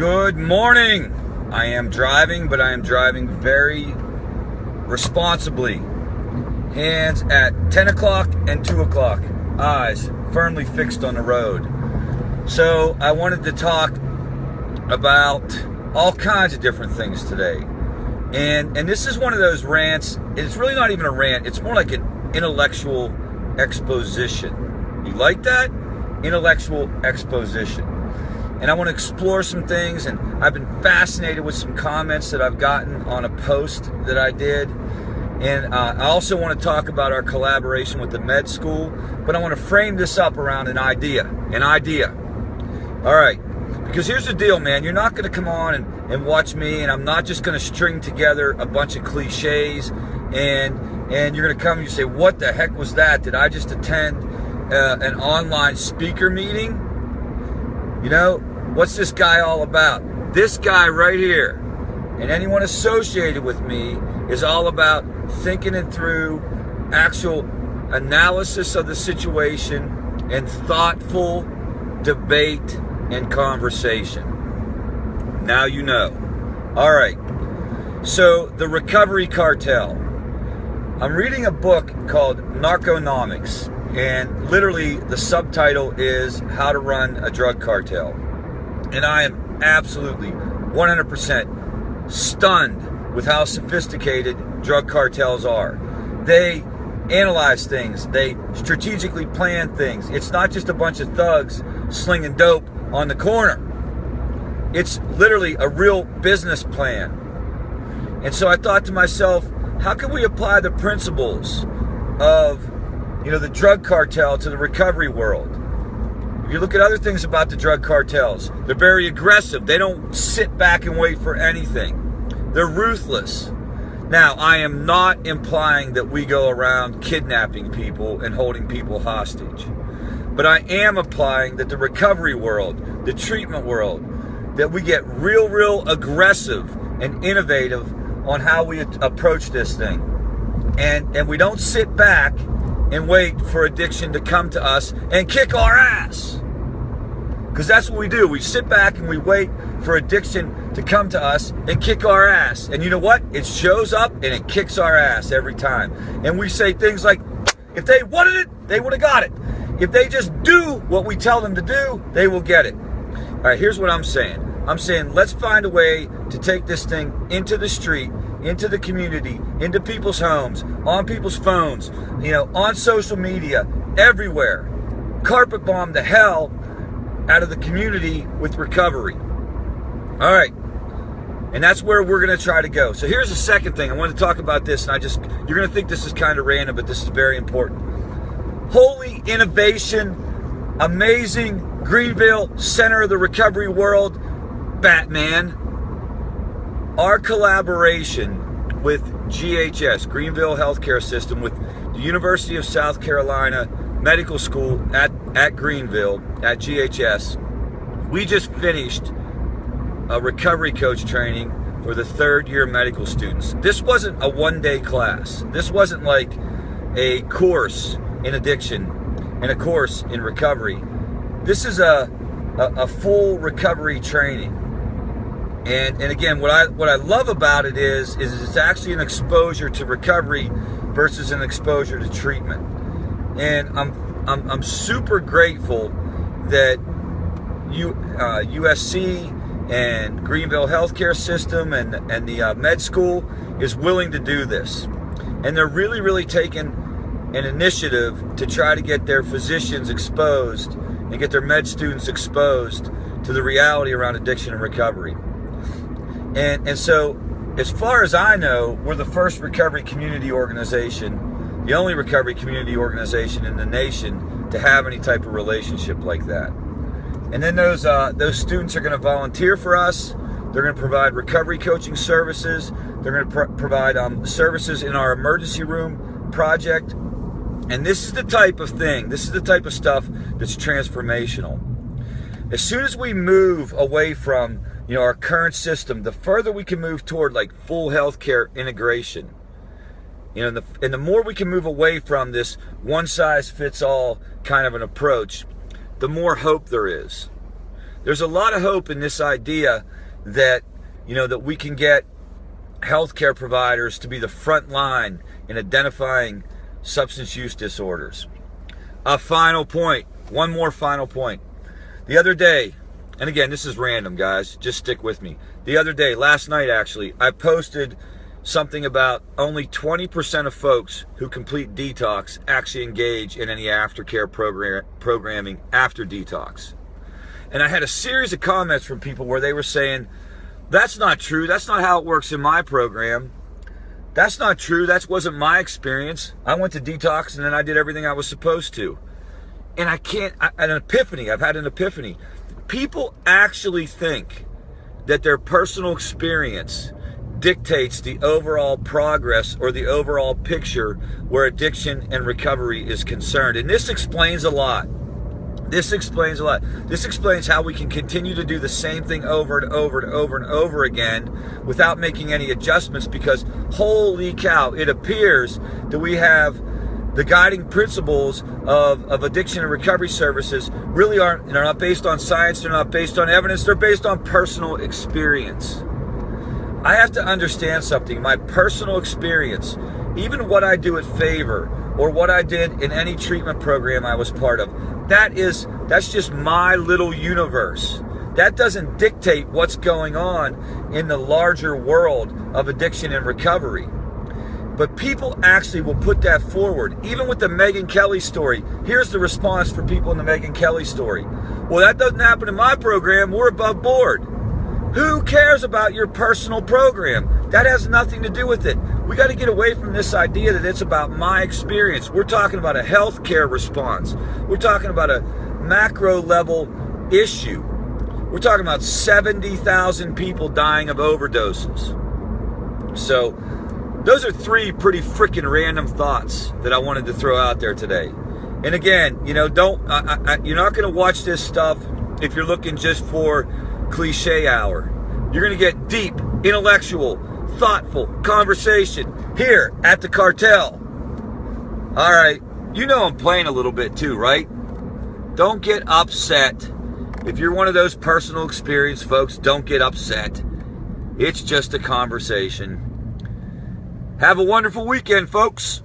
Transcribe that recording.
Good morning. I am driving, but I am driving very responsibly. Hands at 10 o'clock and 2 o'clock. Eyes firmly fixed on the road. So I wanted to talk about all kinds of different things today. And this is one of those rants. It's really not even a rant. It's more like an intellectual exposition. You like that? Intellectual exposition. And I want to explore some things, and I've been fascinated with some comments that I've gotten on a post that I did. And I also want to talk about our collaboration with the med school, but I want to frame this up around an idea. All right, because here's the deal, man. You're not going to come on and watch me, and I'm not just going to string together a bunch of cliches, and you're going to come and you say, what the heck was that? Did I just attend an online speaker meeting? You know, what's this guy all about? This guy right here, and anyone associated with me, is all about thinking it through, actual analysis of the situation, and thoughtful debate and conversation. Now you know. All right. So, the Recovery Cartel. I'm reading a book called Narconomics, and literally the subtitle is How to Run a Drug Cartel. And I am absolutely 100% stunned with how sophisticated drug cartels are. They analyze things. They strategically plan things. It's not just a bunch of thugs slinging dope on the corner. It's literally a real business plan. And so I thought to myself, how can we apply the principles of the drug cartel to the recovery world? If you look at other things about the drug cartels, they're very aggressive. They don't sit back and wait for anything. They're ruthless. Now, I am not implying that we go around kidnapping people and holding people hostage. But I am implying that the recovery world, the treatment world, that we get real aggressive and innovative on how we approach this thing. And we don't sit back and wait for addiction to come to us and kick our ass. Because that's what we do. We sit back and we wait for addiction to come to us and kick our ass. And you know what? It shows up and it kicks our ass every time. And we say things like, if they wanted it, they would have got it. If they just do what we tell them to do, they will get it. All right, here's what I'm saying. I'm saying let's find a way to take this thing into the street, into the community, into people's homes, on people's phones, on social media, everywhere. Carpet bomb the hell out of the community with recovery. All right. And that's where we're going to try to go. So here's the second thing. I want to talk about this, and you're going to think this is kind of random, but this is very important. Holy innovation, amazing Greenville, center of the recovery world, Batman. Our collaboration with GHS, Greenville Healthcare System, with the University of South Carolina Medical School at Greenville, at GHS, we just finished a recovery coach training for the third year medical students. This wasn't a one-day class. This wasn't like a course in addiction and a course in recovery. This is a full recovery training. And again, what I love about it is it's actually an exposure to recovery versus an exposure to treatment. And I'm super grateful that USC and Greenville Healthcare System and the med school is willing to do this. And they're really taking an initiative to try to get their physicians exposed and get their med students exposed to the reality around addiction and recovery. And so, as far as I know, we're the first recovery community organization, the only recovery community organization in the nation to have any type of relationship like that. And then those students are going to volunteer for us. They're going to provide recovery coaching services. They're going to provide services in our emergency room project. And this is the type of thing, this is the type of stuff that's transformational. As soon as we move away from our current system, the further we can move toward like full healthcare integration. And the more we can move away from this one size fits all kind of an approach, the more hope there is. there's a lot of hope in this idea that, that we can get healthcare providers to be the front line in identifying substance use disorders. A final point, one more final point. The other day, and again, this is random, guys, just stick with me. The other day, last night actually, I posted something about only 20% of folks who complete detox actually engage in any aftercare programming after detox. And I had a series of comments from people where they were saying, that's not true. That's not how it works in my program. That's not true. That wasn't my experience. I went to detox and then I did everything I was supposed to. And I've had an epiphany. People actually think that their personal experience dictates the overall progress or the overall picture where addiction and recovery is concerned. And this explains a lot. This explains how we can continue to do the same thing over and over and over and over again without making any adjustments, because holy cow, it appears that we have the guiding principles of addiction and recovery services really they're not based on science, they're not based on evidence, they're based on personal experience. I have to understand something. My personal experience, even what I do at Favor or what I did in any treatment program I was part of, that's just my little universe. That doesn't dictate what's going on in the larger world of addiction and recovery. But people actually will put that forward. Even with the Megyn Kelly story, here's the response for people in the Megyn Kelly story. Well, that doesn't happen in my program. We're above board. Who cares about your personal program? That has nothing to do with it. We got to get away from this idea that it's about my experience. We're talking about a healthcare response. We're talking about a macro level issue. We're talking about 70,000 people dying of overdoses. So those are three pretty freaking random thoughts that I wanted to throw out there today. And again, you're not going to watch this stuff if you're looking just for cliche hour. You're going to get deep, intellectual, thoughtful conversation here at the Cartel. All right, I'm playing a little bit too, right? Don't get upset. If you're one of those personal experience folks, don't get upset. It's just a conversation. Have a wonderful weekend, folks.